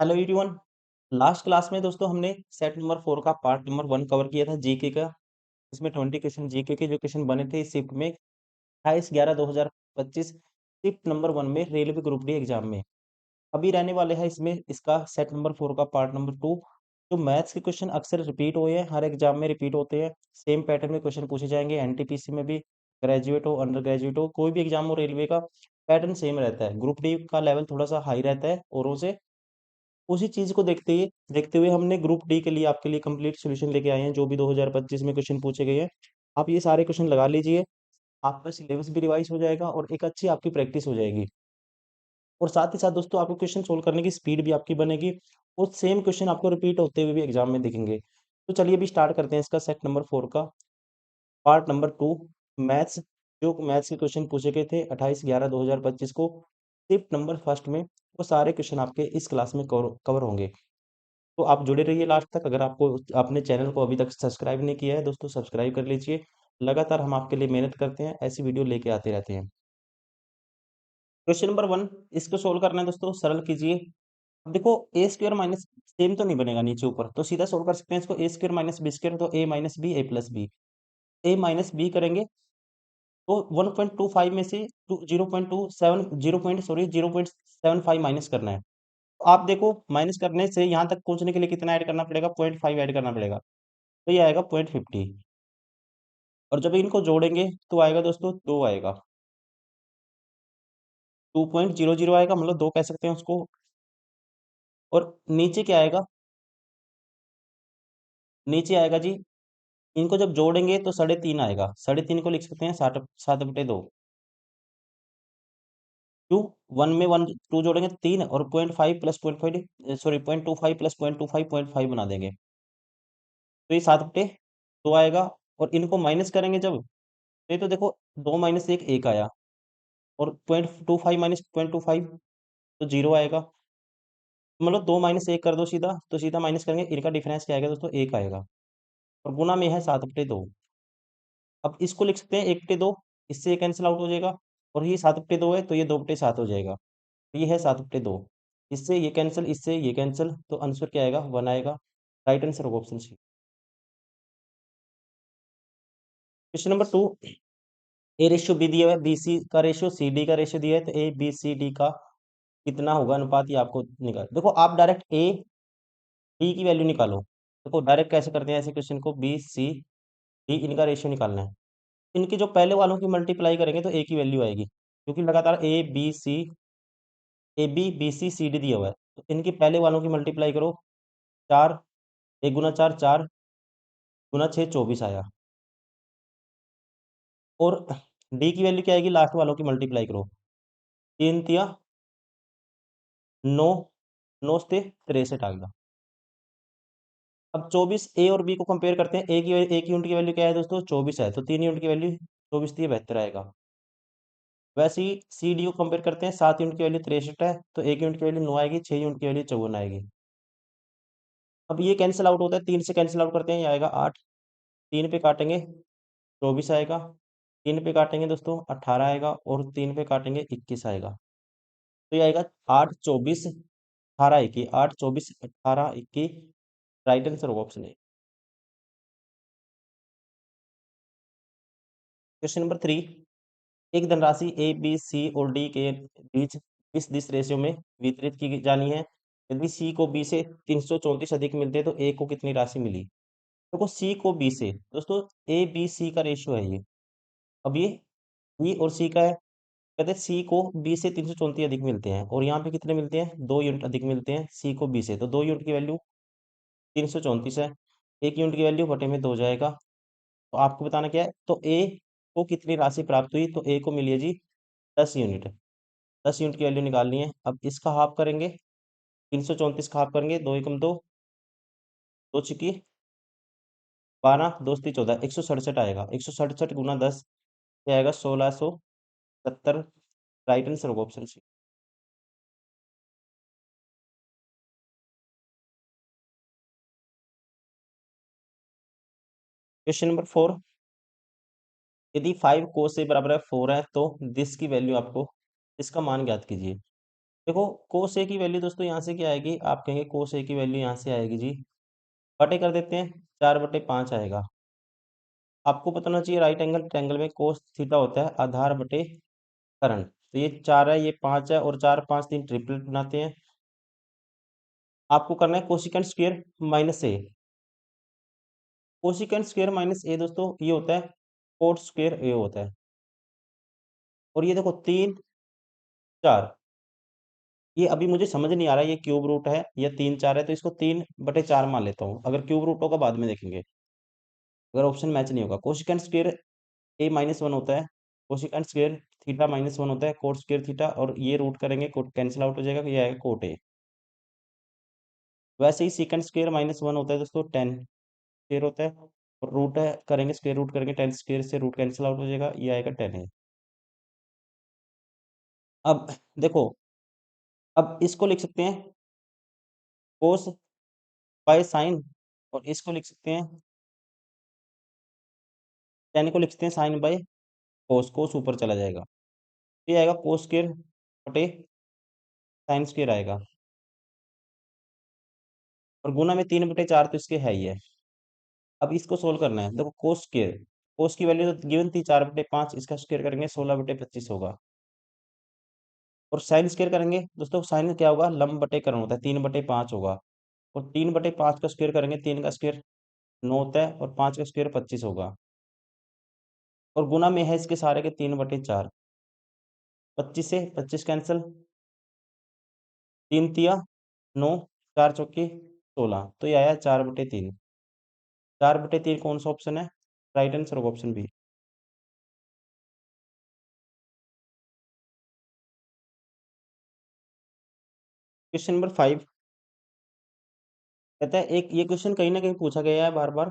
Hello everyone. Last class में दोस्तों हमने सेट नंबर 4 का पार्ट नंबर 1 कवर किया था जीके का। इसमें 20 क्वेश्चन जीके के जो क्वेश्चन बने थे इस शिफ्ट में 28/11/2025 शिफ्ट नंबर 1 में रेलवे ग्रुप डी एग्जाम में। अभी रहने वाले हैं इसमें इसका सेट नंबर 4 का पार्ट नंबर 2। जो मैथ्स के क्वेश्चन अक्सर रिपीट हुए हैं, हर एग्जाम में रिपीट होते हैं। सेम पैटर्न में क्वेश्चन पूछे जाएंगे, एनटीपीसी में भी, ग्रेजुएट हो अंडर ग्रेजुएट हो कोई भी एग्जाम हो रेलवे का पैटर्न सेम रहता है। ग्रुप डी का लेवल थोड़ा सा हाई रहता है औरों से। उसी चीज को देखते हुए हमने ग्रुप डी के लिए आपके लिए कंप्लीट सॉल्यूशन लेके आए हैं। जो भी 2025 में क्वेश्चन पूछे गए हैं, आप ये सारे क्वेश्चन लगा लीजिए। आपका सिलेबस भी रिवाइज हो जाएगा और एक अच्छी आपकी प्रैक्टिस हो जाएगी। और साथ ही साथ दोस्तों आपको क्वेश्चन सोल्व करने की स्पीड भी आपकी बनेगी और सेम क्वेश्चन आपको रिपीट होते हुए भी एग्जाम में दिखेंगे। तो चलिए अभी स्टार्ट करते हैं इसका सेट नंबर 4 का पार्ट नंबर 2, मैथ्स। जो मैथ्स के क्वेश्चन पूछे गए थे 28/11/2025 को शिफ्ट नंबर फर्स्ट में, वो सारे क्वेश्चन आपके इस क्लास में कवर होंगे। तो आप जुड़े रहिए लास्ट तक। अगर आपको आपने चैनल को अभी तक सब्सक्राइब नहीं किया है दोस्तों, सब्सक्राइब कर लीजिए। लगातार हम आपके लिए मेहनत करते हैं, ऐसी वीडियो लेके आते रहते हैं। क्वेश्चन नंबर 1, इसको सोल्व करना है दोस्तों, सरल कीजिए। अब देखो ए स्क्वायर माइनस सेम तो नहीं बनेगा नीचे ऊपर, तो सीधा सोल्व कर सकते हैं इसको। ए स्क्वायर माइनस बी स्क्वायर, तो ए माइनस बी ए प्लस बी। ए माइनस बी करेंगे तो 1.25 में से 0.75 माइनस करना है। तो आप देखो माइनस करने से यहाँ तक पहुंचने के लिए कितना ऐड करना पड़ेगा, 0.5 ऐड करना पड़ेगा। तो ये आएगा 0.50। और जब इनको जोड़ेंगे तो आएगा दोस्तों 2 आएगा, 2.00 आएगा, मतलब 2 कह सकते हैं उसको। और नीचे क्या आएगा, नीचे आएगा जी, इनको जब जोड़ेंगे तो 3.5 आएगा। 3.5 को लिख सकते हैं 7/2। क्यों, 1 में 1 2 जोड़ेंगे 3, और 0.5 प्लस 0.5, सॉरी 0.25 प्लस 0.25 0.5 बना देंगे। तो ये 7/2 आएगा। और इनको माइनस करेंगे जब, तो ये तो देखो 2 माइनस 1 1 आया, और 0.25 माइनस 0.25 तो 0 आएगा। मतलब 2 माइनस 1 कर दो सीधा, तो सीधा माइनस करेंगे, इनका डिफरेंस क्या आएगा दोस्तों, 1 आएगा। और गुना में है 7/2। अब इसको लिख सकते हैं 1/2, इससे ये कैंसिल आउट हो जाएगा। और ये 7/2 है तो ये 2/7 हो जाएगा। तो ये है 7/2। इससे ये कैंसिल, इससे ये कैंसिल, तो आंसर क्या आएगा, 1 आएगा। राइट आंसर होगा option C. Question number 2, A ratio B दिया हुआ है, बी सी का रेशियो सी डी का रेशियो दिया है, तो ए बी सी डी का कितना होगा अनुपात, ये आपको निकाल। देखो आप डायरेक्ट ए डी की वैल्यू निकालो। देखो डायरेक्ट कैसे करते हैं ऐसे क्वेश्चन को, बी सी डी इनका रेशियो निकालना है। इनकी जो पहले वालों की मल्टीप्लाई करेंगे तो ए की वैल्यू आएगी, क्योंकि लगातार A B B C C D दिया हुआ है। तो इनकी पहले वालों की मल्टीप्लाई करो, 4, 1 गुना 4 4, गुना 6 24 आया। और डी की वैल्यू क्या आएगी, लास्ट वालों की मल्टीप्लाई करो, 3 तिया 9, 9 से 63 आ गया। अब 24 ए और बी को कंपेयर करते हैं। ए की यूनिट की वैल्यू क्या है दोस्तों, 24 है, तो 3 यूनिट की वैल्यू 24 आएगा। वैसे ही सी डी को कंपेयर करते हैं, 7 यूनिट की वैल्यू 63 है, तो 1 यूनिट की वैल्यू 9 आएगी, 6 यूनिट की वैल्यू 54 आएगी। अब ये कैंसिल आउट होता है, 3 से कैंसिल आउट करते हैं, ये आएगा 8। 3 पे काटेंगे 24 आएगा, 3 पे काटेंगे दोस्तों 18 आएगा, और 3 पे काटेंगे 21 आएगा। तो ये आएगा 8 24 18 21, 8 24 18 21। राइट आंसर होगा ऑप्शन ए। क्वेश्चन नंबर 3, एक धनराशि ए बी सी और डी के बीच इस दिस रेशियो में वितरित की जानी है। यदि सी को बी से 334 अधिक मिलते हैं तो ए को कितनी राशि मिली। देखो सी को बी से, दोस्तों ए बी सी का रेशियो है ये। अब ये बी और सी का है, कहते हैं सी को बी से 334 अधिक मिलते हैं, और यहाँ पे कितने मिलते हैं, 2 यूनिट अधिक मिलते हैं सी को बी से। तो 2 यूनिट की वैल्यू 334 है, 1 यूनिट की वैल्यू बटे में 2 जाएगा। तो आपको बताना क्या है, तो ए को कितनी राशि प्राप्त हुई, तो ए को मिली है जी 10 यूनिट। 10 यूनिट की वैल्यू निकालनी है। अब इसका हाफ करेंगे, 334 का हाफ करेंगे, 2 एकम 2, 2 छिकी 12, 2 × 3 = 14, 167 आएगा। 167 गुना 10 ये आएगा 1670। राइट आंसर होगा ऑप्शन सी। क्वेश्चन नंबर 4, यदि 5 cos A = 4 है तो दिस की वैल्यू आपको, इसका मान ज्ञात कीजिए। देखो कोस ए की वैल्यू दोस्तों यहाँ से क्या आएगी, आप कहेंगे कोस ए की वैल्यू यहाँ से आएगी जी, बटे कर देते हैं, 4/5 आएगा। आपको पता होना चाहिए राइट एंगल ट्रायंगल में कोस थीटा होता है आधार बटे कर्ण। तो ये 4 है, ये 5 है, और 4 5 3 ट्रिपलेट बनाते हैं। आपको करना है कोसिकेंट स्क्वायर माइनस ए। कोसिकेंट स्क्वायर माइनस ए दोस्तों ये होता है कोट स्क्वायर ए होता है। और ये देखो 3 4, ये अभी मुझे समझ नहीं आ रहा है ये क्यूब रूट है या 3 4 है, तो इसको 3/4 मान लेता हूँ। अगर क्यूब रूट होगा बाद में देखेंगे, अगर ऑप्शन मैच नहीं होगा। कोसिकेंट स्क्वायर ए माइनस वन होता है, cosecant square theta minus one होता है, कोट स्क्वायर थीटा, और ये रूट करेंगे कोट कैंसिल आउट हो जाएगा, ये आएगा कोट ए। वैसे ही सीकेंट स्क्वायर माइनस वन होता है दोस्तों, टेन स्क्वायर होता है, और रूट है करेंगे स्क्वायर रूट करेंगे, टेन स्क्वायर से रूट कैंसिल आउट हो जाएगा, ये आएगा 10 ए। अब देखो, अब इसको लिख सकते हैं कोस बाय साइन, और इसको लिख सकते हैं, टेन को लिख सकते हैं साइन बाय कोस, कोस ऊपर चला जाएगा, ये आएगा कोस स्क्वायर बटे साइन स्क्वायर आएगा, और गुना में 3/4 तो इसके है ही है। अब इसको सोल्व करना है। देखो कोस स्क्वायर, कोस की वैल्यू तो गिवन थी 4/5, इसका स्क्वायर करेंगे 16/25 होगा। और साइन स्क्वायर करेंगे दोस्तों, साइन क्या होगा, लंब बटे कर्ण होता है, 3/5 होगा। और 3/5 का स्क्वायर करेंगे, 3 का स्क्वायर 9 होता है, और 5 का स्क्वायर 25 होगा। और गुना में है इसके सारे के 3/4, 25 से 25 कैंसिल, 3 तिया 9, 4 चौके 16, तो ये आया 4/3। 4/3 कौन सा ऑप्शन है, राइट आंसर होगा ऑप्शन बी। क्वेश्चन नंबर 5 कहता है, एक ये क्वेश्चन कहीं ना कहीं पूछा गया है बार बार।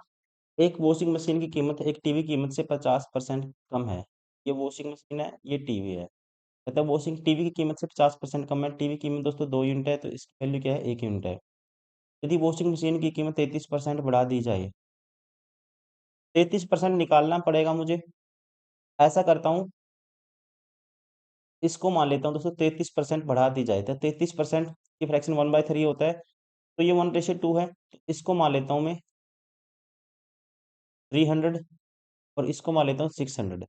एक वॉशिंग मशीन की कीमत एक टीवी कीमत से 50% कम है। ये वॉशिंग मशीन है, ये टीवी है। कहता है वॉशिंग टीवी की कीमत से 50% कम है। टीवी की कीमत दोस्तों 2 यूनिट है, तो इसकी वैल्यू क्या है, 1 यूनिट है। यदि वॉशिंग मशीन की कीमत 33% बढ़ा दी जाए, 33% निकालना पड़ेगा मुझे। ऐसा करता हूँ, इसको मान लेता हूँ दोस्तों, 33% बढ़ा दी जाए तो 33% की फ्रैक्शन 1/3 होता है, तो ये 1/2 है, तो इसको मान लेता हूँ मैं 300, और इसको मान लेता हूँ 600।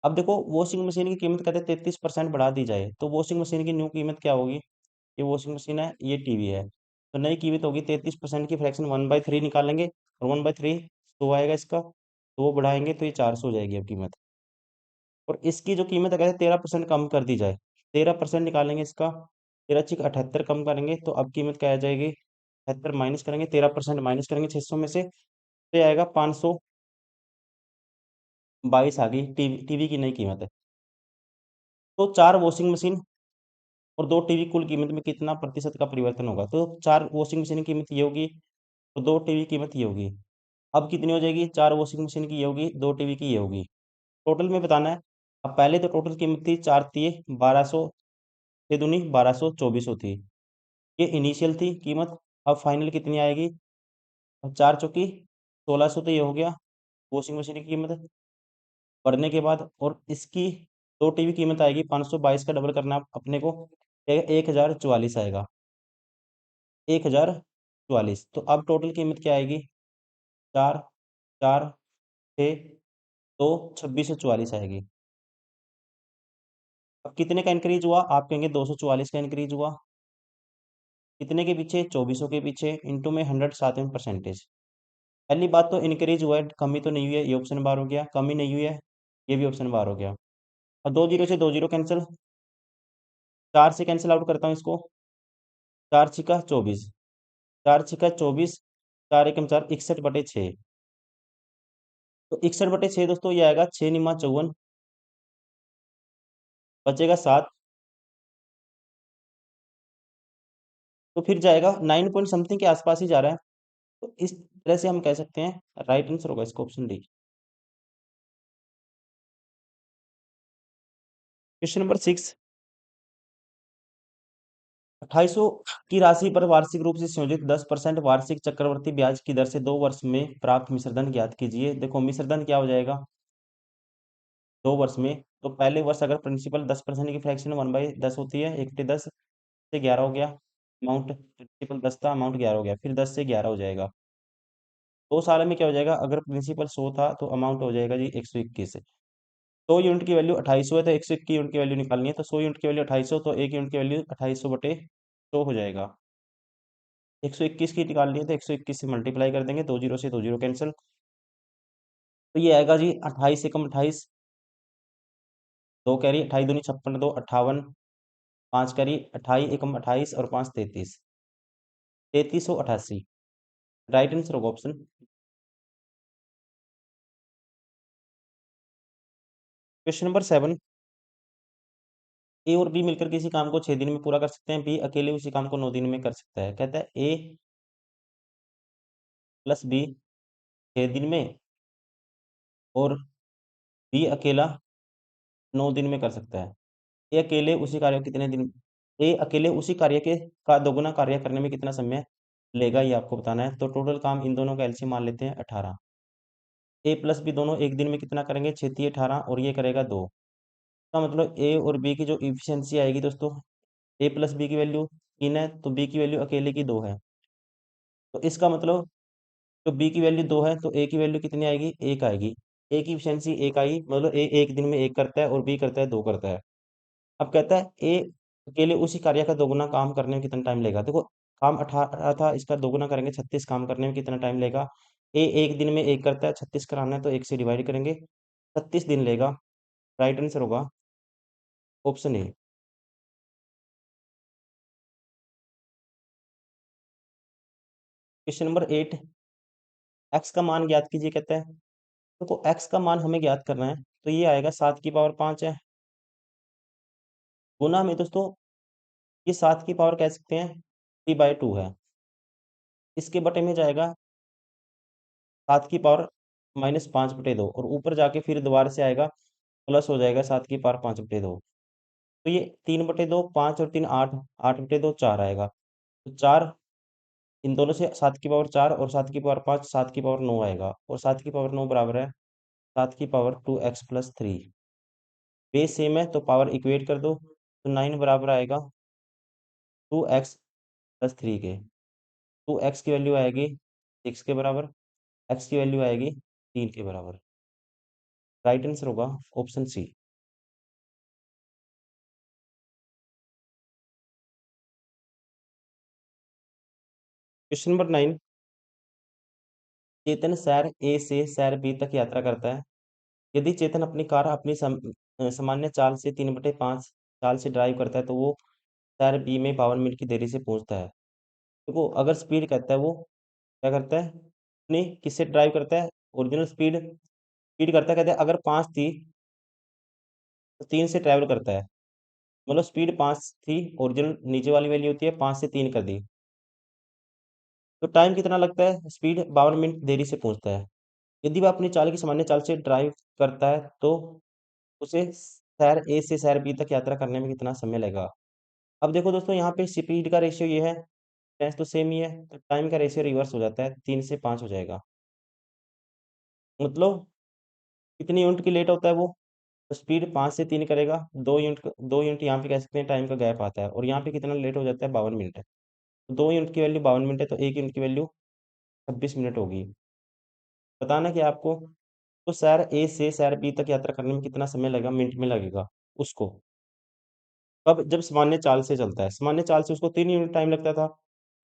अब देखो वॉशिंग मशीन की कीमत कहते हैं 33% बढ़ा दी जाए, तो वॉशिंग मशीन की न्यू कीमत क्या होगी, ये वॉशिंग मशीन है, ये टीवी है, तो नई कीमत होगी 33% की फ्रैक्शन 1/3 निकालेंगे, और 1/3 100 आएगा इसका, तो वो बढ़ाएंगे तो ये 400 हो जाएगी अब कीमत। और इसकी जो कीमत है कहते हैं 13% कम कर दी जाए, 13% निकालेंगे इसका, 13×6 = 78 कम करेंगे, तो अब कीमत क्या आ जाएगी, 78 माइनस करेंगे, 13% माइनस करेंगे 600 में से, तो ये आएगा 522 आ गई टीवी टीवी की नई कीमत है। तो 4 वॉशिंग मशीन और 2 टीवी कुल कीमत में कितना प्रतिशत का परिवर्तन होगा, तो 4 वॉशिंग मशीन की कीमत ये होगी, तो 2 टीवी की कीमत ये होगी। अब कितनी हो जाएगी, 4 वॉशिंग मशीन की ये होगी, 2 टीवी की ये होगी। टोटल में बताना है। अब पहले तो टोटल कीमत थी 4 तिये 1200, 6 दूनी 1200 2400 थी, ये इनिशियल थी कीमत। अब फाइनल कितनी आएगी, अब 4 चौकी 1600, तो ये हो गया वॉशिंग मशीन की कीमत बढ़ने के बाद। और इसकी 2 टीवी कीमत आएगी 522 का डबल करना अपने को, 1044 आएगा, 1044। तो अब टोटल कीमत क्या आएगी, 4 4 6 2 2644 आएगी। अब कितने का इंक्रीज हुआ, आप कहेंगे 244 का इंक्रीज हुआ, कितने के पीछे, 2400 के पीछे, इंटू में 100 साथ में परसेंटेज। पहली बात तो इंक्रीज हुआ है, कमी तो नहीं हुई है, ये ऑप्शन बार हो गया, कमी नहीं हुई है, ये भी ऑप्शन बार हो गया। और 2 जीरो से 2 जीरो कैंसिल, 4 से कैंसिल आउट करता हूँ इसको, 4 छिका 24, 4 छिका 24, 4 एकम 4, 61/6। तो 61/6 दोस्तों ये आएगा, 6 निमा 54, बचेगा 7, तो फिर जाएगा 9 पॉइंट समथिंग के आसपास ही जा रहा है। तो इस तरह से हम कह सकते हैं राइट आंसर होगा इसका ऑप्शन डी। क्वेश्चन नंबर 6, 2800 की राशि पर वार्षिक रूप से संयोजित 10% वार्षिक चक्रवृद्धि ब्याज की दर से 2 वर्ष में प्राप्त मिश्रधन ज्ञात कीजिए। देखो मिश्रधन क्या हो जाएगा, 2 वर्ष में, तो पहले वर्ष अगर प्रिंसिपल 10% की फ्रैक्शन 1/10 होती है, 1/10, से 11 हो गया, अमाउंट प्रिंसिपल 10 था, अमाउंट 11 हो गया, फिर 10 से 11 हो जाएगा। 2 साल में क्या हो जाएगा, अगर प्रिंसिपल 100 था तो अमाउंट हो जाएगा जी 121। 100 यूनिट की वैल्यू 2800 है तो 121 यूनिट की वैल्यू निकालनी है, तो 100 यूनिट की वैल्यू 2800, तो 1 यूनिट की वैल्यू 2800 बटे 100 हो जाएगा। 121 की निकालनी है तो 121 से मल्टीप्लाई कर देंगे, 2 जीरो से 2 जीरो कैंसिल, तो ये आएगा जी 28 एकम 28, 2 कैरी, 28 दूनी 56, 2 58, 5 कैरी, 28 एकम 28 और 5 33, 3388। राइट आंसर होगा ऑप्शन। क्वेश्चन नंबर 7, ए और बी मिलकर किसी काम को 6 दिन में पूरा कर सकते हैं, बी अकेले उसी काम को 9 दिन में कर सकता है। कहता है ए प्लस बी 6 दिन में और बी अकेला 9 दिन में कर सकता है। ए अकेले उसी कार्य को कितने दिन, ए अकेले उसी कार्य के का दोगुना कार्य करने में कितना समय लेगा, ये आपको बताना है। तो टोटल काम इन दोनों का एलसीएम मान लेते हैं 18। ए प्लस बी दोनों एक दिन में कितना करेंगे, 6×3 = 18, और ये करेगा 2। इसका मतलब ए और बी की जो इफिशियंसी आएगी दोस्तों, ए प्लस बी की वैल्यू 3 है तो बी की वैल्यू अकेले की 2 है। तो इसका मतलब तो बी की वैल्यू 2 है तो ए की वैल्यू कितनी आएगी, 1 आएगी। ए की इफिशियंसी 1 आई, मतलब ए एक दिन में 1 करता है और बी करता है 2 करता है। अब कहता है ए अकेले उसी कार्य का दोगुना काम करने में कितना टाइम लेगा। देखो काम 18 था, इसका दोगुना करेंगे 36, काम करने में कितना टाइम लेगा। ए एक दिन में 1 करता है, 36 कराना है तो 1 से डिवाइड करेंगे, 36 दिन लेगा। राइट आंसर होगा option A. Question number 8, x का मान ज्ञात कीजिए कहता है। देखो एक्स का मान हमें ज्ञात करना है, तो ये आएगा 7 की पावर 5 है, गुना में दोस्तों ये 7 की पावर कह सकते हैं 3/2 है, इसके बटे में जाएगा 7 की पावर -5/2, और ऊपर जाके फिर दोबारा से आएगा प्लस हो जाएगा 7 की पावर 5/2। तो ये 3/2, 5 और 3 8, 8/2 4 आएगा, तो 4 इन दोनों से 7 की पावर 4 और 7 की पावर 5, 7 की पावर 9 आएगा, और 7 की पावर 9 बराबर है 7 की पावर 2x+3। बेस सेम है तो पावर इक्वेट कर दो, तो 9 बराबर आएगा 2x+3 के। 2x की वैल्यू आएगी 6 के बराबर, x की वैल्यू आएगी 3 के बराबर। राइट आंसर होगा ऑप्शन सी। क्वेश्चन नंबर 9, चेतन शहर ए से शहर बी तक यात्रा करता है। यदि चेतन अपनी कार अपनी सामान्य चाल से 3/5 चाल से ड्राइव करता है तो वो शहर बी में 52 मिनट की देरी से पहुंचता है। देखो अगर स्पीड कहता है वो क्या करता है, अपनी किससे ड्राइव करता है, ओरिजिनल स्पीड स्पीड करता है, कहते हैं अगर 5 थी तो 3 से ट्रैवल करता है, मतलब स्पीड 5 थी, ओरिजिनल नीचे वाली वैल्यू होती है, 5 से 3 कर दी, तो टाइम कितना लगता है, स्पीड 52 मिनट देरी से पहुंचता है। यदि वह अपनी चाल की सामान्य चाल से ड्राइव करता है तो उसे शहर ए से शहर बी तक यात्रा करने में कितना समय लगेगा। अब देखो दोस्तों यहाँ पे स्पीड का रेशियो ये है, टेंस तो सेम ही है, तो टाइम का रेशियो रिवर्स हो जाता है, 3 से 5 हो जाएगा। मतलब कितनी यूनिट की लेट होता है वो, तो स्पीड 5 से 3 करेगा, 2 यूनिट यहाँ पे कह सकते हैं टाइम का गैप आता है, और यहाँ पे कितना लेट हो जाता है, 52 मिनट है। तो 2 यूनिट की वैल्यू 52 मिनट है, तो 1 यूनिट की वैल्यू 26 मिनट होगी। बताना कि आपको, तो शहर ए से शहर बी तक यात्रा करने में कितना समय लगेगा, मिनट में लगेगा उसको। कब, जब सामान्य चाल से चलता है, सामान्य चाल से उसको 3 यूनिट टाइम लगता था।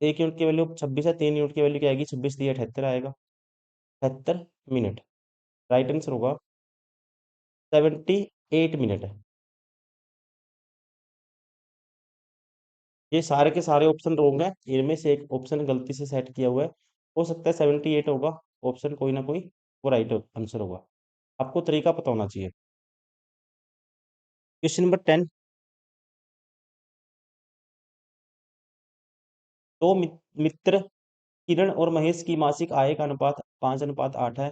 1 यूनिट की वैल्यू 26 है, 3 यूनिट की वैल्यू क्या आएगी, 26×3 = 78 आएगा, 78 मिनट। राइट आंसर होगा 78 मिनट। ये सारे के सारे ऑप्शन रॉन्ग है, इनमें से एक ऑप्शन गलती से सेट किया हुआ है, हो सकता है 78 होगा ऑप्शन, कोई ना कोई वो राइट आंसर होगा। आपको तरीका पता होना चाहिए। क्वेश्चन नंबर 10, दो मित्र किरण और महेश की मासिक आय का अनुपात 5:8 है।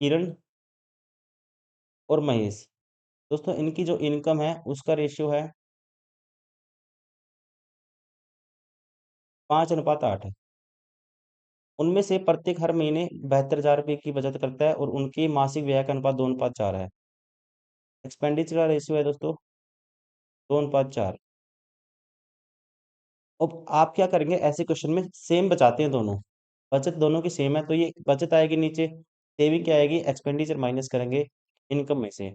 किरण और महेश, दोस्तों इनकी जो इनकम है उसका रेशियो है 5:8 है। उनमें से प्रत्येक हर महीने 72,000 रुपये की बचत करता है और उनकी मासिक व्यय का अनुपात 2:4 है। एक्सपेंडिचर का रेशियो है दोस्तों 2:4। अब आप क्या करेंगे, ऐसे क्वेश्चन में सेम बचाते हैं दोनों, बचत दोनों की सेम है, तो ये बचत आएगी नीचे, सेविंग क्या आएगी, एक्सपेंडिचर माइनस करेंगे इनकम में से।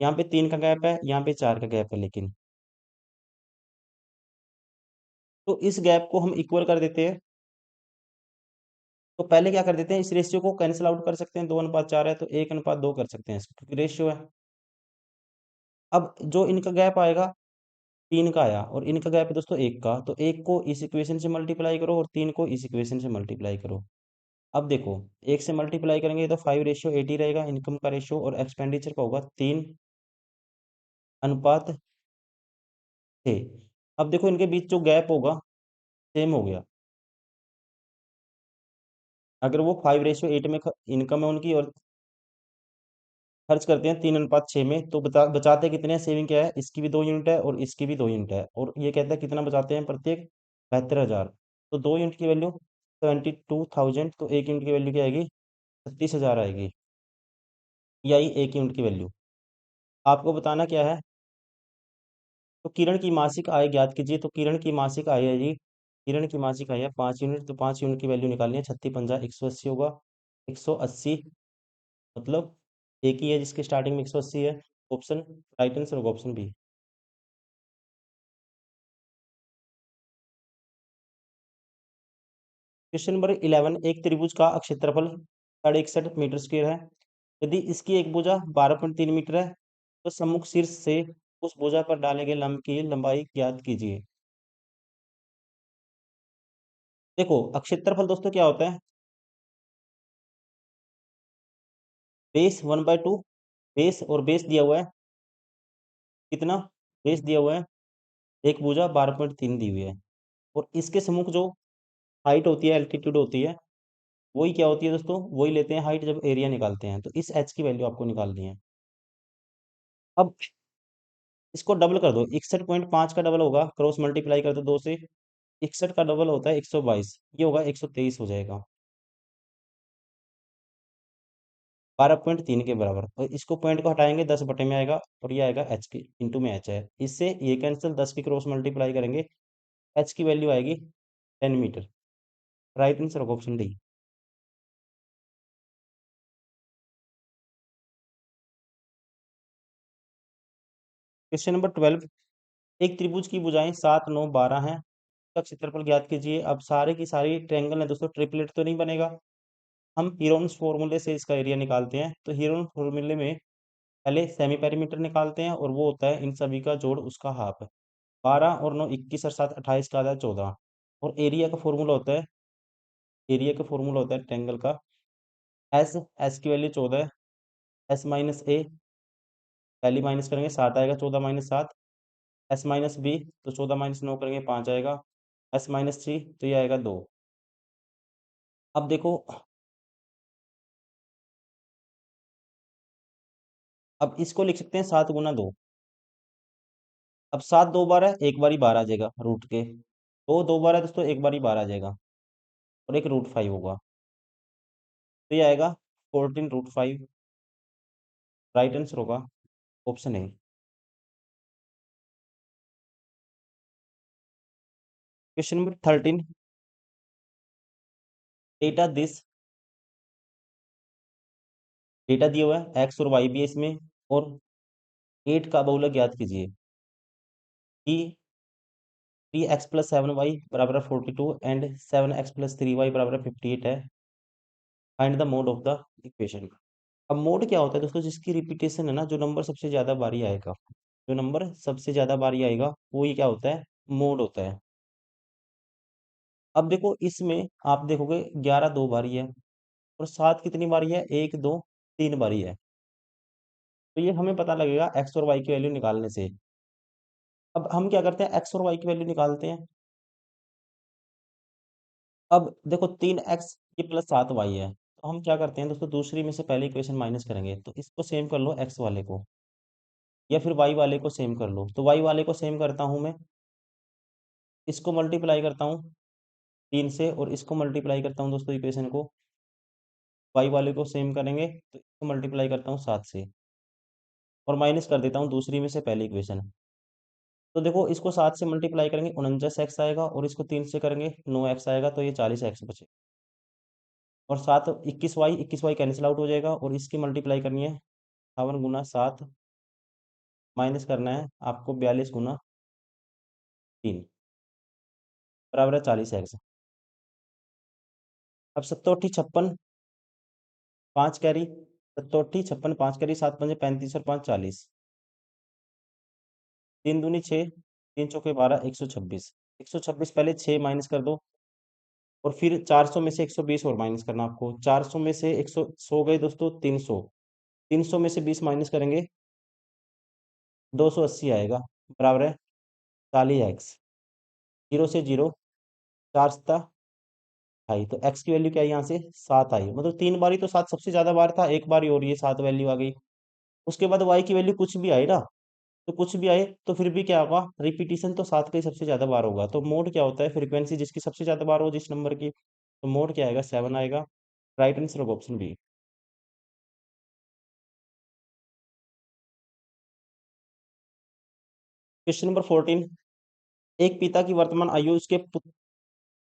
यहाँ पे 3 का गैप है, यहाँ पे 4 का गैप है, लेकिन तो इस गैप को हम इक्वल कर देते हैं। तो पहले क्या कर देते हैं, इस रेशियो को कैंसिल आउट कर सकते हैं, 2:4 है तो 1:2 कर सकते हैं इसको, क्योंकि रेशियो है। अब जो इनका गैप आएगा, 3 का आया और इनका गैप है दोस्तों 1 का, तो 1 को इस इक्वेशन से मल्टीप्लाई करो और 3 को इस इक्वेशन से मल्टीप्लाई करो। अब देखो, 1 से मल्टीप्लाई करेंगे तो 5:8 ही रहेगा इनकम का रेशियो, और एक्सपेंडिचर का होगा 3:6। अब देखो इनके बीच जो गैप होगा सेम हो गया। अगर वो 5:8 में इनकम है उनकी और खर्च करते हैं 3:6 में, तो बचाते कितने हैं, सेविंग क्या है, इसकी भी 2 यूनिट है और इसकी भी 2 यूनिट है, और ये कहता है कितना बचाते हैं प्रत्येक, 72,000। तो 2 यूनिट की वैल्यू 72,000, तो 1 यूनिट की वैल्यू क्या आएगी, 36,000 आएगी। ये आई 1 यूनिट की वैल्यू। आपको बताना क्या है, तो किरण की मासिक आय ज्ञात कीजिए। तो किरण की मासिक आय है जी, किरण की मासिक आय है 5 यूनिट, तो 5 यूनिट की वैल्यू निकालनी है, 36 पंजा 180 होगा, 180, मतलब एक ही है जिसके स्टार्टिंग में 180 है। ऑप्शन राइट आंसर होगा ऑप्शन बी। क्वेश्चन नंबर 11, एक त्रिभुज का क्षेत्रफल 61.5 मीटर स्क्वायर है। यदि इसकी एक भुजा 12.3 मीटर है, तो सम्मुख शीर्ष से उस भुजा पर डाले गए लंब की लंबाई ज्ञात कीजिए। देखो, क्षेत्रफल दोस्तों क्या होता है, बेस 1/2, बेस और बेस दिया हुआ है कितना, बेस दिया हुआ है, एक भुजा 12.3 दी हुई है, और इसके सम्मुख जो हाइट होती है, एल्टीट्यूड होती है, वही क्या होती है दोस्तों, वही लेते हैं हाइट जब एरिया निकालते हैं, तो इस एच की वैल्यू आपको निकालनी है। अब इसको डबल कर दो, 61.5 का डबल होगा, क्रॉस मल्टीप्लाई कर दो 2 से, 61 का डबल होता है 122, ये होगा 123 हो जाएगा, 12.3 के बराबर, और इसको पॉइंट को हटाएंगे 10 बटे में आएगा, और ये आएगा एच की इंटू में एच है, इससे ये कैंसिल, 10 की क्रॉस मल्टीप्लाई करेंगे, एच की वैल्यू आएगी 10 मीटर। राइट आंसर होगा ऑप्शन डी। क्वेश्चन नंबर 12, एक त्रिभुज की भुजाएं 7, 9, 12 हैं, उसका क्षेत्रफल ज्ञात कीजिए। अब सारे की सारी ट्रायंगल है दोस्तों, ट्रिपलेट तो नहीं बनेगा, हम हीरोन्स फॉर्मूले से इसका एरिया निकालते हैं। तो हीरोन फॉर्मूले में पहले सेमी पेरीमीटर निकालते हैं, और वो होता है इन सभी का जोड़ उसका हाफ है। 12 और 9 21 और 7 28 का आधा 14, और एरिया का फॉर्मूला होता है, एरिया का फॉर्मूला होता है ट्रायंगल का, एस, एस की वैल्यू 14 है, एस माइनस ए, पहली माइनस करेंगे 7 आएगा, 14 - 7, एस माइनस बी, तो 14 - 9 करेंगे 5 आएगा, एस माइनस 3, तो ये आएगा 2। अब देखो, अब इसको लिख सकते हैं 7 × 2। अब 7 दो बार है, एक बारी बार आ जाएगा रूट के, दो दो बार है दोस्तों, एक बारी बार आ जाएगा, और एक √5 होगा, तो ये आएगा 14 √5। राइट आंसर होगा option A. Question number 13, data this, data दिया हुआ है, एक्स और वाई भी है इसमें, और 8 का बहुलक ज्ञात कीजिए। कि 3x + 7y बराबर 42 एंड 7x + 3y बराबर 58 है, find the mode of the equation. अब मोड क्या होता है दोस्तों, जिसकी रिपीटेशन है ना, जो नंबर सबसे ज्यादा बारी आएगा, जो नंबर सबसे ज्यादा बारी आएगा वो ही क्या होता है, मोड होता है। अब देखो इसमें आप देखोगे 11 दो बारी है, और 7 कितनी बारी है, 1 2 3 बारी है, तो ये हमें पता लगेगा एक्स और वाई की वैल्यू निकालने से। अब हम क्या करते हैं, एक्स और वाई की वैल्यू निकालते हैं। अब देखो 3x ये +7y है, तो हम क्या करते हैं दोस्तों, दूसरी में से पहले इक्वेशन माइनस करेंगे, तो इसको सेम कर लो एक्स वाले को, या फिर वाई वाले को सेम कर लो। तो वाई वाले को सेम करता हूँ मैं, इसको मल्टीप्लाई करता हूँ 3 से, और इसको मल्टीप्लाई करता हूँ दोस्तों इक्वेशन को, वाई वाले को सेम करेंगे तो इसको मल्टीप्लाई करता हूँ 7 से, और माइनस कर देता हूँ दूसरी में से पहली इक्वेशन। तो देखो इसको 7 से मल्टीप्लाई करेंगे 49 एक्स आएगा, और इसको 3 से करेंगे 9 एक्स आएगा, तो ये 40 एक्स बचे। और 7 21 वाई, 21 वाई कैंसिल आउट हो जाएगा, और इसकी मल्टीप्लाई करनी है 58 गुना 7, माइनस करना है आपको 42 गुना 3, बराबर है 40 एक्स। अब सत्तोठी छप्पन, 5 कैरी, सत्तोठी छप्पन 5 कैरी, 7 पंजे 35 और 5 40, 3 दूनी 6, 3 चौके 12, 126। 126 पहले 6 माइनस कर दो, और फिर 400 में से 120 और माइनस करना आपको। 400 में से 100 गए दोस्तों, 300। 300 में से 20 माइनस करेंगे, 280 आएगा, बराबर है 40 एक्स। 0 से 0, 4 7 8, तो एक्स की वैल्यू क्या है यहाँ से 7 आई, मतलब 3 बारी तो 7 सबसे ज्यादा बार था, एक बारी और ये 7 वैल्यू आ गई। उसके बाद वाई की वैल्यू कुछ भी आए ना, तो कुछ भी आए तो फिर भी क्या होगा, रिपीटिशन तो 7 का ही सबसे ज्यादा बार होगा। तो मोड क्या होता है, फ्रीक्वेंसी जिसकी सबसे ज्यादा बार हो जिस नंबर की, तो मोड क्या आएगा 7 आएगा। राइट आंसर होगा ऑप्शन बी। Question number 14। एक पिता की वर्तमान आयु उसके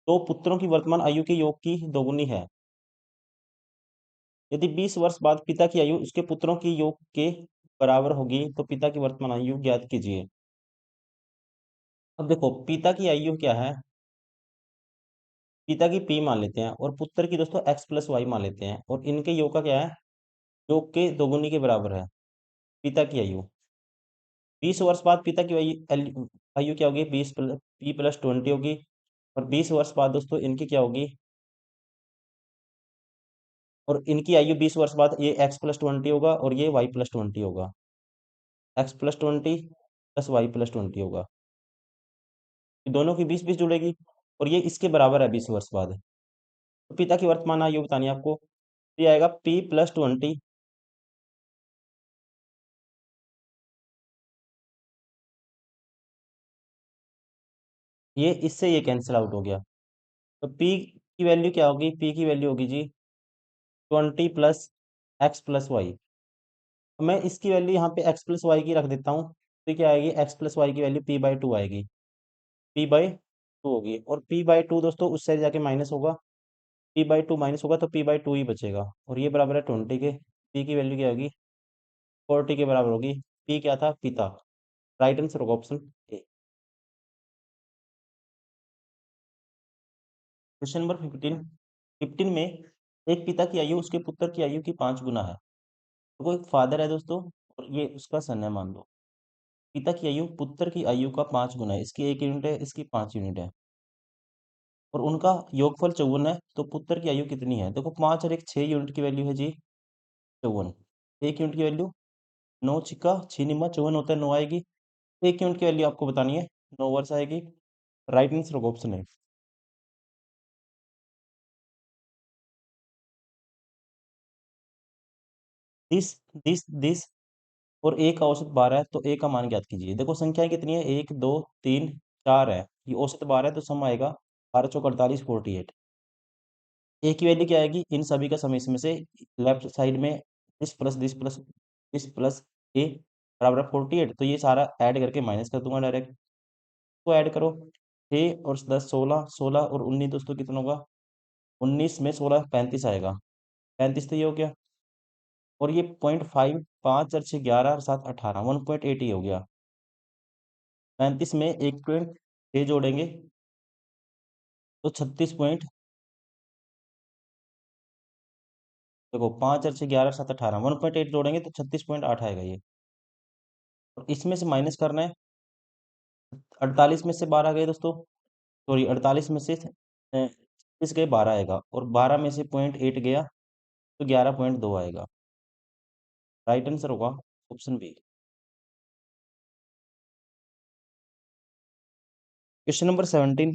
दो पुत्रों की वर्तमान आयु के योग की दोगुनी है। यदि 20 वर्ष बाद पिता की आयु उसके पुत्रों की योग के बराबर होगी, तो पिता की वर्तमान आयु ज्ञात कीजिए। अब देखो पिता की आयु क्या है, पिता की पी मान लेते हैं, और पुत्र की दोस्तों x+y मान लेते हैं, और इनके योग का क्या है, योग के दोगुनी के बराबर है पिता की आयु। 20 वर्ष बाद पिता की आयु आयु क्या होगी, 20 p+20 होगी। और 20 वर्ष बाद दोस्तों इनकी क्या होगी, और इनकी आयु 20 वर्ष बाद ये x+20 होगा, और ये y+20 होगा। x+20 प्लस y+20 होगा, ये दोनों की 20 20 जुड़ेगी, और ये इसके बराबर है 20 वर्ष बाद। तो पिता की वर्तमान आयु बतानी है आपको, तो ये आएगा p+20, ये इससे ये कैंसिल आउट हो गया। तो p की वैल्यू क्या होगी, p की वैल्यू होगी जी 20 + x+y। मैं इसकी वैल्यू यहाँ पे x+y की रख देता हूँ, तो क्या आएगी, x+y की वैल्यू p/2 आएगी, p/2 होगी। और p/2 दोस्तों उस साइड जाके माइनस होगा, p/2 माइनस होगा तो p/2 ही बचेगा, और ये बराबर है 20 के। p की वैल्यू क्या होगी, 40 के बराबर होगी। p क्या था, पिता। राइट आंसर होगा ऑप्शन ए। Question number 15। 15 में एक पिता की आयु उसके पुत्र की आयु की 5 गुना है। तो वो एक फादर है दोस्तों, और ये उसका सन है मान लो। पिता की आयु पुत्र की आयु का 5 गुना है, इसकी 1 यूनिट है, इसकी 5 यूनिट है, और उनका योगफल 54 है। तो पुत्र की आयु कितनी है, देखो 5 और 1 6 यूनिट की वैल्यू है जी 54। 1 यूनिट की वैल्यू 9 × 6 = 54 होता है, 9 आएगी। 1 यूनिट की वैल्यू आपको बतानी है, 9 वर्ष आएगी। राइट आंसर होगा ऑप्शन है। 30 30 30 और ए का औसत 12 है, तो ए का मान ज्ञात कीजिए। देखो संख्याएं कितनी है, 1 2 3 4 है, ये औसत 12 है, तो सम आएगा 12 चौक 48, 48। ए की वैल्यू क्या आएगी, इन सभी का सम इसमें से लेफ्ट साइड में दिस प्लस ए बराबर 48, तो ये सारा ऐड करके माइनस कर दूंगा डायरेक्ट। तो ऐड करो, 6 और 10 16, 16 और 19 दोस्तों कितना होगा, 19 में 16 35 आएगा, 35 तो ये हो गया। और ये 0.5, 5 और 6 11 और 7 18, 1.8 हो गया। 35 में 1.6 जोड़ेंगे तो 36 पॉइंट, देखो 5 और 6 11 और 7 18, 1.8 जोड़ेंगे तो 36.8 आएगा ये। और इसमें से माइनस करना है, 48 में से 12 गए दोस्तों, सॉरी 48 में से 36 गए, 12 आएगा, और 12 में से 0.8 गया तो 11.2 आएगा। राइट आंसर होगा option B. Question number 17।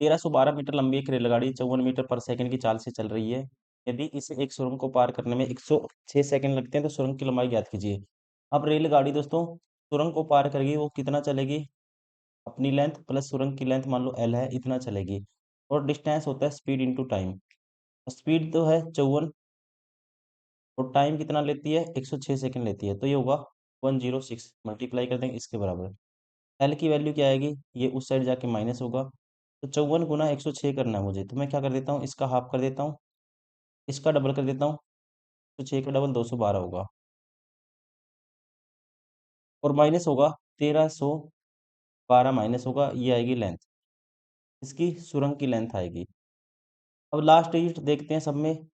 1312 metre लंबी एक रेलगाड़ी 54 मीटर पर सेकंड की चाल से चल रही है। यदि इसे एक सुरंग को पार करने में 106 सेकंड लगते हैं, तो सुरंग की लंबाई ज्ञात कीजिए। अब रेलगाड़ी दोस्तों सुरंग को पार करेगी, वो कितना चलेगी, अपनी लेंथ प्लस सुरंग की लेंथ मान लो एल है, इतना चलेगी। और डिस्टेंस होता है स्पीड इंटू टाइम। स्पीड तो है 54, और टाइम कितना लेती है, 106 सेकंड लेती है, तो ये होगा 106 मल्टीप्लाई कर देंगे इसके बराबर। एल की वैल्यू क्या आएगी, ये उस साइड जाके माइनस होगा, तो 54 गुना 106 करना है मुझे, तो मैं क्या कर देता हूँ, इसका हाफ कर देता हूँ, इसका डबल कर देता हूँ, तो 6 का डबल 212 होगा, और माइनस होगा 1312 माइनस होगा, ये आएगी लेंथ, इसकी सुरंग की लेंथ आएगी। अब लास्ट डिजिट देखते हैं सब में,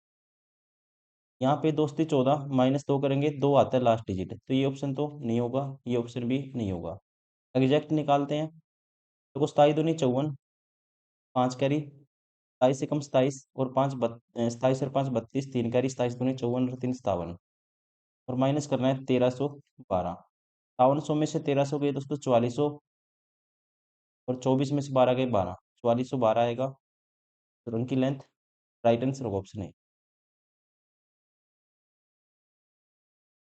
यहाँ पे दोस्ती 14 माइनस 2 करेंगे 2 आता है लास्ट डिजिट, तो ये ऑप्शन तो नहीं होगा, ये ऑप्शन भी नहीं होगा। एग्जैक्ट निकालते हैं, देखो 27 दूनी 54, 5 कैरी, 27 एकम 27 और 5 27 और 5 32, 3 कैरी, 27 दूनी 54 और 3 57, और माइनस करना है 1312। 5700 में से 1300 गए दोस्तों 4400, और 24 में से 12 गए 12, 4412 आएगा, तो उनकी लेंथ, राइट आंसर होगा ऑप्शन ए।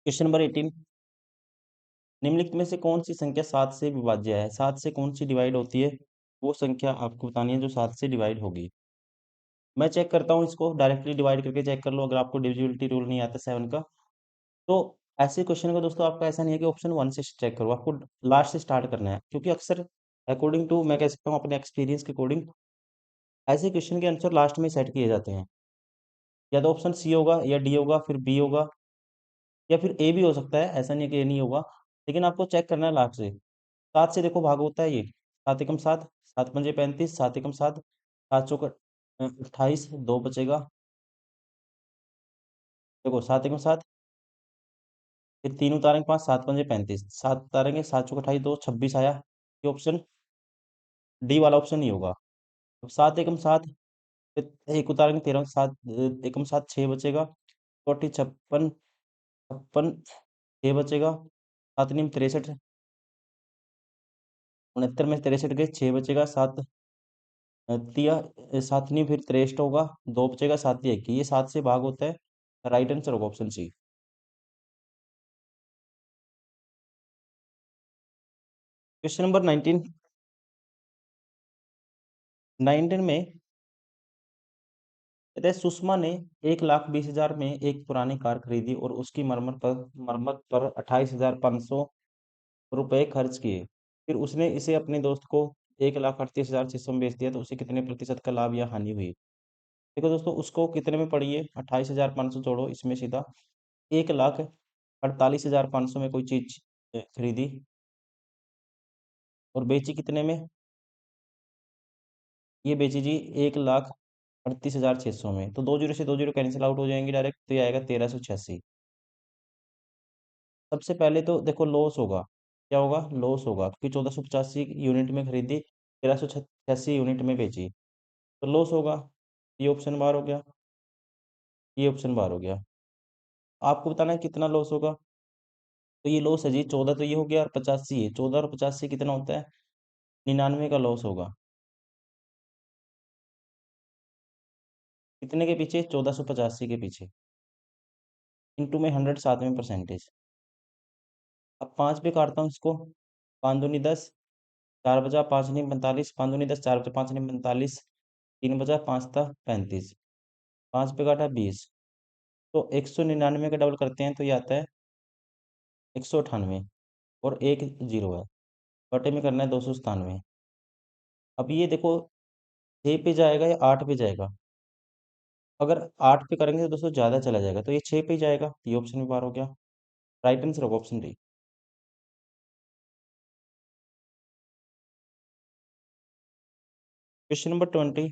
क्वेश्चन नंबर 18, निम्नलिखित में से कौन सी संख्या 7 से विभाज्य है, 7 से कौन सी डिवाइड होती है, वो संख्या आपको बतानी है जो 7 से डिवाइड होगी। मैं चेक करता हूँ इसको, डायरेक्टली डिवाइड करके चेक कर लो अगर आपको डिविजिबिलिटी रूल नहीं आता 7 का। तो ऐसे क्वेश्चन को दोस्तों आपका ऐसा नहीं है कि ऑप्शन 1 से चेक करो, आपको लास्ट से स्टार्ट करना है, क्योंकि अक्सर अकॉर्डिंग टू मैं कह सकता हूँ अपने एक्सपीरियंस के अकॉर्डिंग ऐसे क्वेश्चन के आंसर लास्ट में सेट किए जाते हैं, या तो ऑप्शन सी होगा या डी होगा फिर बी होगा या फिर ए भी हो सकता है, ऐसा नहीं है कि ए नहीं होगा, लेकिन आपको चेक करना है लास्ट से। 7 से देखो भाग होता है ये, 7 एकम 7, 7 पंजे 35, 7 एकम 7, 7 चौक 28, 2 बचेगा, देखो 7 एकम 7, फिर 3 उतारेंगे 5, 7 पंजे 35, 7 उतारेंगे 7 चौक 28, 2 26 आया, ये ऑप्शन डी वाला ऑप्शन नहीं होगा। अब 7 एकम 7, फिर एक उतारेंगे 13, 7 एकम 7 6 बचेगा, 40 56 56 6 बचेगा, 7 नीम 63, 69 में 63 गए 6 बचेगा, 7 तिया 7 नहीं फिर 63 होगा, 2 बचेगा, 7 तिया 21, ये 7 से भाग होता है, राइट आंसर होगा ऑप्शन सी। क्वेश्चन नंबर 19, 19 में कहते हैं सुषमा ने 1,20,000 में एक पुरानी कार खरीदी और उसकी मरम्मत पर 28,500 रुपये खर्च किए, फिर उसने इसे अपने दोस्त को 1,38,600 में बेच दिया, तो उसे कितने प्रतिशत का लाभ या हानि हुई। देखो दोस्तों, उसको कितने में पड़ी है, 28,500 जोड़ो इसमें सीधा, 1,48,500 में कोई चीज खरीदी और बेची कितने में, ये बेची जी 1,38,600 में, तो 2 जीरो से 2 जीरो कैंसिल आउट हो जाएंगे डायरेक्ट, तो ये आएगा 1386। सबसे पहले तो देखो लॉस होगा, क्या होगा, लॉस होगा, क्योंकि 1485 यूनिट में खरीदी, 1386 यूनिट में बेची, तो लॉस होगा, ये ऑप्शन बार हो गया, ये ऑप्शन बार हो गया। आपको बताना है कितना लॉस होगा, तो ये लॉस है जी 14, तो ये हो गया, और 85 है, 14 और 85 कितना होता है, 99 का लॉस होगा, कितने के पीछे, 1485 के पीछे, इंटू में 100 साथ में परसेंटेज। अब 5 पे काटता हूँ इसको, 5 दूनी 10, 4 बचा, 5 नहीं 45, 5 दूनी 10, 4 बचा, 5 नहीं 45, 3 बचा, 5 था 35, 5 पे काटा 20, तो 199 का डबल करते हैं तो ये आता है 198, और एक जीरो है, बटे में करना है 297। अब ये देखो 6 पे जाएगा या 8 पे जाएगा, अगर 8 पे करेंगे तो दोस्तों ज़्यादा चला जाएगा, तो ये 6 पे ही जाएगा, ये ऑप्शन भी बार हो गया, राइट आंसर होगा ऑप्शन डी। क्वेश्चन नंबर 20,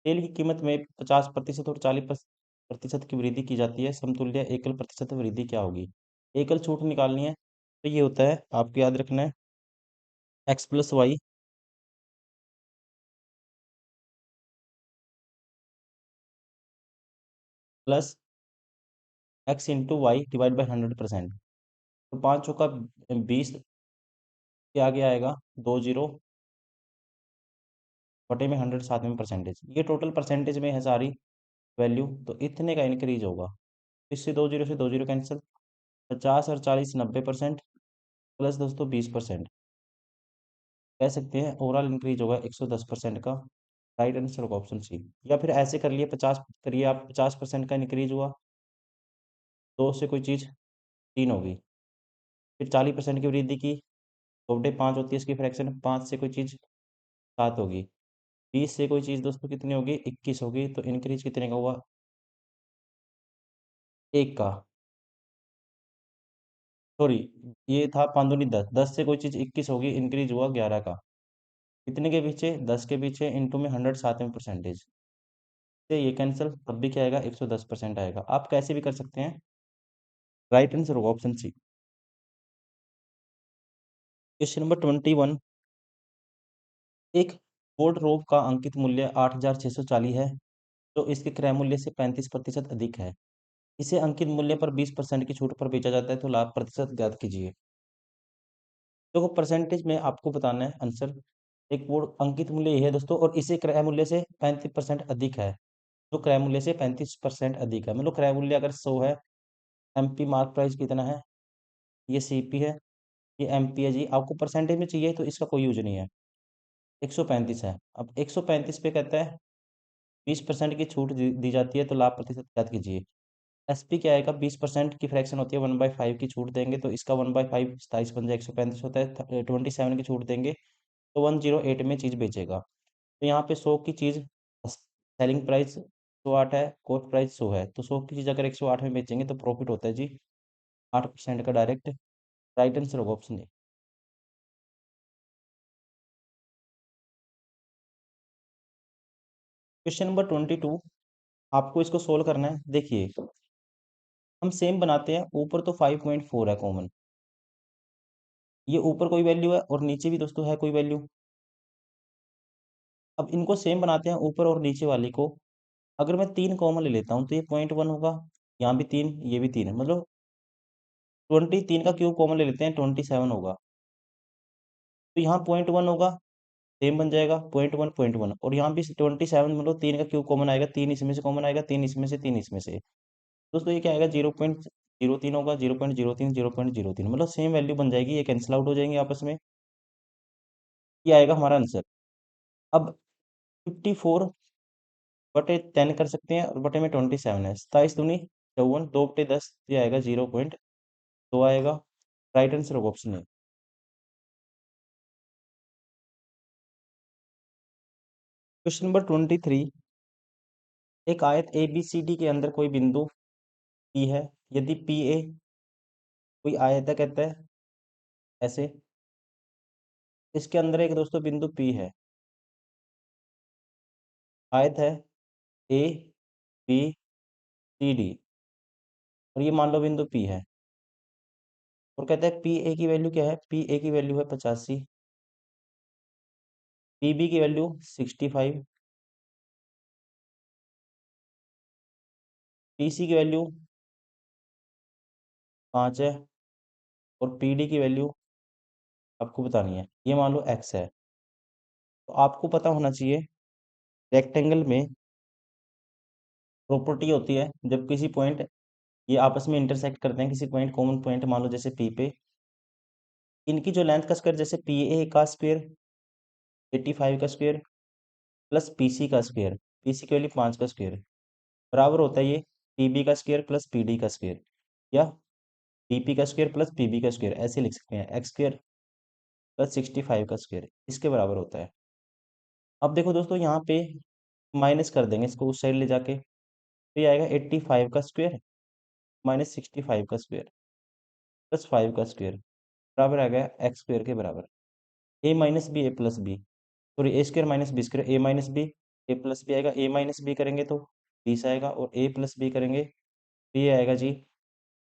तेल की कीमत में 50% और 40% की वृद्धि की जाती है, समतुल्य एकल प्रतिशत वृद्धि क्या होगी। एकल छूट निकालनी है, तो ये होता है, आपको याद रखना है, X plus Y plus X into Y divide by 100%, तो 5 का 20 के आगे आएगा 2 जीरो, बटे में 100 साथ में परसेंटेज, ये टोटल परसेंटेज में है सारी वैल्यू, तो इतने का इंक्रीज होगा, इससे 2 जीरो से 2 जीरो कैंसिल, 50 और 40 90%, प्लस दोस्तों 20%, कह सकते हैं ओवरऑल इंक्रीज होगा 110% का, राइट आंसर होगा ऑप्शन सी। या फिर ऐसे कर लिए 50 करिए आप, 50% का इंक्रीज हुआ, 2 से कोई चीज़ 3 होगी, फिर 40% की वृद्धि की, 2/5 होती है इसकी फ्रैक्शन, 5 से कोई चीज़ 7 होगी, 20 से कोई चीज़ दोस्तों कितनी होगी, 21 होगी, तो इंक्रीज कितने का हुआ, 1 का। सॉरी, ये था 5 दूनी 10, 10 से कोई चीज़ 21 होगी, इंक्रीज हुआ 11 का। कितने के पीछे, 10 के पीछे, इंटू में 100 साथ में परसेंटेज से ये कैंसिल, तब भी क्या आएगा, 110% आएगा। आप कैसे भी कर सकते हैं, राइट आंसर होगा ऑप्शन सी। क्वेश्चन नंबर 21, एक बोर्ड रोब का अंकित मूल्य 8640 है, जो इसके क्रय मूल्य से 35% अधिक है। इसे अंकित मूल्य पर 20% की छूट पर बेचा जाता है, तो लाभ प्रतिशत ज्ञात कीजिए। देखो परसेंटेज में आपको बताना है आंसर। एक बोर्ड अंकित मूल्य ये है दोस्तों, और इसे क्रय मूल्य से 35% अधिक है, जो क्रय मूल्य से 35% अधिक है, मतलब क्रय मूल्य अगर 100 है, एमपी मार्क प्राइस कितना है, ये सीपी है, ये एमपी है जी। आपको परसेंटेज में चाहिए तो इसका कोई यूज नहीं है, 135 है। अब 135 पे कहता है 20% की छूट दी जाती है, तो लाभ प्रतिशत ज्ञात कीजिए। एसपी क्या आएगा, 20% की फ्रैक्शन होती है, 1/5 की छूट देंगे तो इसका 1/5 27 बन जाए, 135 होता है, 27 की छूट देंगे तो 108 में चीज़ बेचेगा। तो यहाँ पे 100 की चीज़ सेलिंग प्राइस 108 है, कॉस्ट प्राइस 100 है, तो 100 की चीज़ अगर 108 में बेचेंगे तो प्रॉफिट होता है जी 8% का डायरेक्ट। राइट आंसर होगा ऑप्शन ए। क्वेश्चन नंबर 22, आपको इसको सोल्व करना है। देखिए हम सेम बनाते हैं, ऊपर तो 5.4 है कॉमन, ये ऊपर कोई वैल्यू है और नीचे भी दोस्तों है कोई वैल्यू। अब इनको सेम बनाते हैं, ऊपर और नीचे वाली को। अगर मैं 3 कॉमन ले लेता हूँ तो ये 0.1 होगा, यहाँ भी 3, ये भी 3 है, मतलब 23 का क्यूब कॉमन ले लेते हैं, 27 होगा। तो यहाँ 0.1 होगा, सेम बन जाएगा 0.1 और यहाँ भी 27, मतलब 3 का क्यूब कॉमन आएगा, 3 इसमें से कॉमन आएगा, 3 इसमें से, 3 इसमें से। दोस्तों ये क्या आएगा, 0.03 होगा, 0.03, 0.03, मतलब सेम वैल्यू बन जाएगी, ये कैंसिल आउट हो जाएंगे आपस में। ये आएगा हमारा आंसर। अब 54/10 कर सकते हैं, और बटे में 27 है, 27 दूनी 54, 2/10, ये आएगा 0.2 आएगा। राइट आंसर होगा ऑप्शन है। क्वेश्चन नंबर 23, एक आयत ए बी सी डी के अंदर कोई बिंदु पी है, यदि पी ए कोई आयत है, कहता है ऐसे, इसके अंदर एक दोस्तों बिंदु पी है, आयत है ए बी सी डी, और ये मान लो बिंदु पी है, और कहता है पी ए की वैल्यू क्या है, पी ए की वैल्यू है 85, पी बी की वैल्यू 65, पी सी की वैल्यू 5 है, और पी डी की वैल्यू आपको बतानी है, ये मान लो एक्स है। तो आपको पता होना चाहिए, रेक्टेंगल में प्रॉपर्टी होती है, जब किसी पॉइंट ये आपस में इंटरसेक्ट करते हैं, किसी पॉइंट कॉमन पॉइंट मान लो जैसे पी पे, इनकी जो लेंथ का स्क्वायर, जैसे पी ए का स्क्वायर 85 का स्क्वायर प्लस पी सी का स्क्वायर, पी सी के वैल्यू 5 का स्क्वायर, बराबर होता है ये पी बी का स्क्वायर प्लस पी डी का स्क्वायर, या पी पी का स्क्वायर प्लस पी बी का स्क्वायर, ऐसे लिख सकते हैं, एक्स स्क्वायर प्लस 65 का स्क्वायर, इसके बराबर होता है। अब देखो दोस्तों यहाँ पे माइनस कर देंगे इसको उस साइड ले जाके, तो ये आएगा 85 का स्क्वायर माइनस 65 का स्क्वायर प्लस 5 का स्क्वायर, बराबर आ गया एक्स स्क्वायर के बराबर। ए माइनस बी, ए प्लस बी, सॉरी ए स्क्वायर माइनस बी स्क्वायर, ए माइनस बी, ए प्लस बी आएगा, ए माइनस बी करेंगे तो 30 आएगा, और ए प्लस बी करेंगे तो ये आएगा जी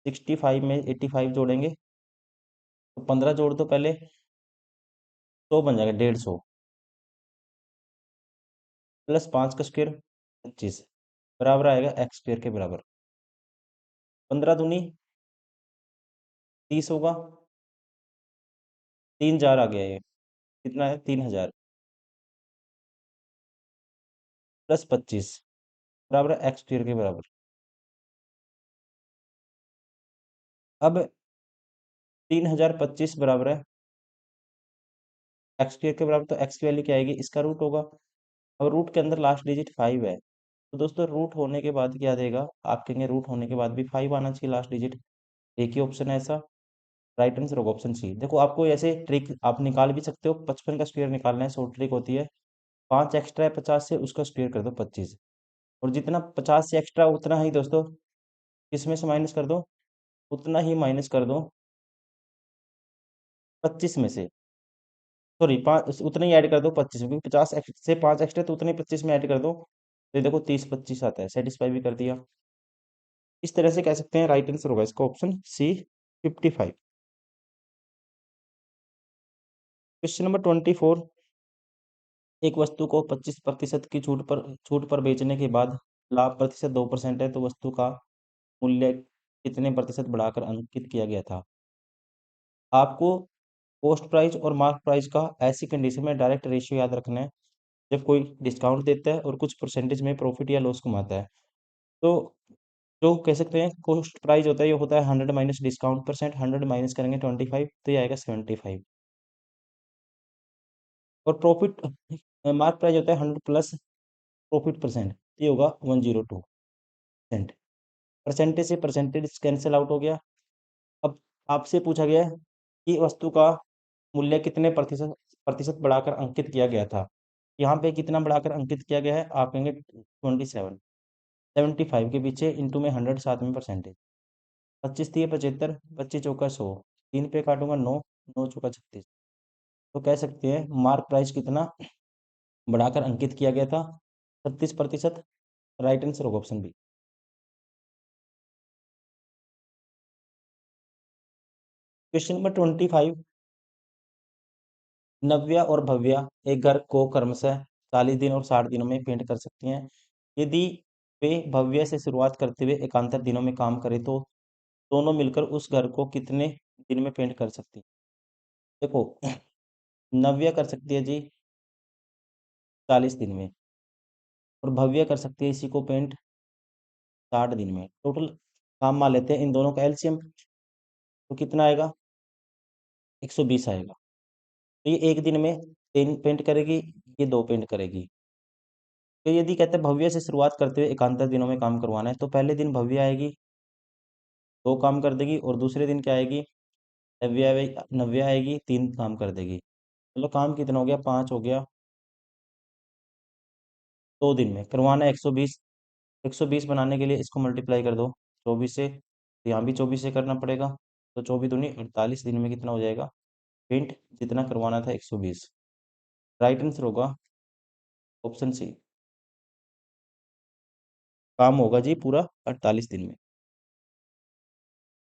65 में 85 जोड़ेंगे तो 15 जोड़ दो पहले, 100 बन जाएगा, 150 प्लस 5 का स्क्वायर 25, बराबर आएगा एक्स स्क्वायर के बराबर। 15 दूनी 30 होगा, 3000 आ गया, ये कितना है, 3000 प्लस 25, बराबर है एक्स स्क्वायर के बराबर। अब 3025 बराबर है एक्स स्क्वायर के बराबर, तो एक्स की वैल्यू क्या आएगी, इसका रूट होगा। अब रूट के अंदर लास्ट डिजिट 5 है, तो दोस्तों रूट होने के बाद क्या देगा, आप कहेंगे रूट होने के बाद भी 5 आना चाहिए लास्ट डिजिट, एक ही ऑप्शन है ऐसा। राइट आंसर होगा ऑप्शन सी। देखो आपको ऐसे ट्रिक आप निकाल भी सकते हो, 55 का स्क्वायर निकालना है, शॉर्ट ट्रिक होती है, 5 एक्स्ट्रा है 50 से, उसका स्क्वायर कर दो 25, और जितना 50 से एक्स्ट्रा उतना ही दोस्तों किसमें से माइनस कर दो, उतना ही माइनस कर दो 25 में से, सॉरी 5 उतना ही ऐड कर दो 25 में, क्योंकि 50 से 5 एक्स्ट्रा तो उतने 25 में ऐड कर दो, तो ये देखो 30 25 आता है, सेटिस्फाई भी कर दिया। इस तरह से कह सकते हैं राइट आंसर होगा इसका ऑप्शन सी 55। क्वेश्चन नंबर 24, एक वस्तु को 25% की छूट पर बेचने के बाद लाभ प्रतिशत 2% है, तो वस्तु का मूल्य कितने प्रतिशत बढ़ाकर अंकित किया गया था। आपको कॉस्ट प्राइस और मार्क प्राइस का ऐसी कंडीशन में डायरेक्ट रेशियो याद रखना है, जब कोई डिस्काउंट देता है और कुछ परसेंटेज में प्रॉफिट या लॉस कमाता है, तो जो कह सकते हैं कॉस्ट प्राइस होता है, ये होता है 100 माइनस डिस्काउंट परसेंट, 100 माइनस करेंगे 25, तो ये आएगा 75, और प्रॉफिट मार्क प्राइस होता है 100 प्लस प्रॉफिट परसेंट, ये होगा 102%। परसेंटेज से परसेंटेज कैंसिल आउट हो गया। अब आपसे पूछा गया है कि वस्तु का मूल्य कितने प्रतिशत प्रतिशत बढ़ाकर अंकित किया गया था। यहाँ पे कितना बढ़ाकर अंकित किया गया है, आप कहेंगे 27, 75 के पीछे इंटू में 100, साथ में परसेंटेज, 25 दिए 75, 25 चौका 100, 3 पे काटूंगा 9, 9 चौका 36, तो कह सकते हैं मार्क प्राइस कितना बढ़ाकर अंकित किया गया था, 36%। राइट आंसर होगा ऑप्शन बी। क्वेश्चन नंबर 25, नव्या और भव्या एक घर को क्रमशः 40 दिन और 60 दिनों में पेंट कर सकती हैं। यदि वे भव्या से शुरुआत करते हुए एकांतर दिनों में काम करें, तो दोनों मिलकर उस घर को कितने दिन में पेंट कर सकती हैं। देखो नव्या कर सकती है जी 40 दिन में, और भव्या कर सकती है इसी को पेंट 60 दिन में। टोटल काम मान लेते हैं इन दोनों का एलसीएम, तो कितना आएगा, 120 आएगा। तो ये एक दिन में 3 पेंट करेगी, ये 2 पेंट करेगी। तो यदि कहते हैं भव्य से शुरुआत करते हुए एकांतर दिनों में काम करवाना है, तो पहले दिन भव्य आएगी, 2 काम कर देगी, और दूसरे दिन क्या आएगी, नव्या आएगी, 3 काम कर देगी। चलो काम कितना हो गया, 5 हो गया, 2 दिन में करवाना है 120। 120 बनाने के लिए इसको मल्टीप्लाई कर दो 24 से, तो यहाँ भी 24 से करना पड़ेगा, तो 24 दूनी 48 दिन में कितना हो जाएगा पेंट, जितना करवाना था 120। राइट आंसर होगा ऑप्शन सी, काम होगा जी पूरा 48 दिन में।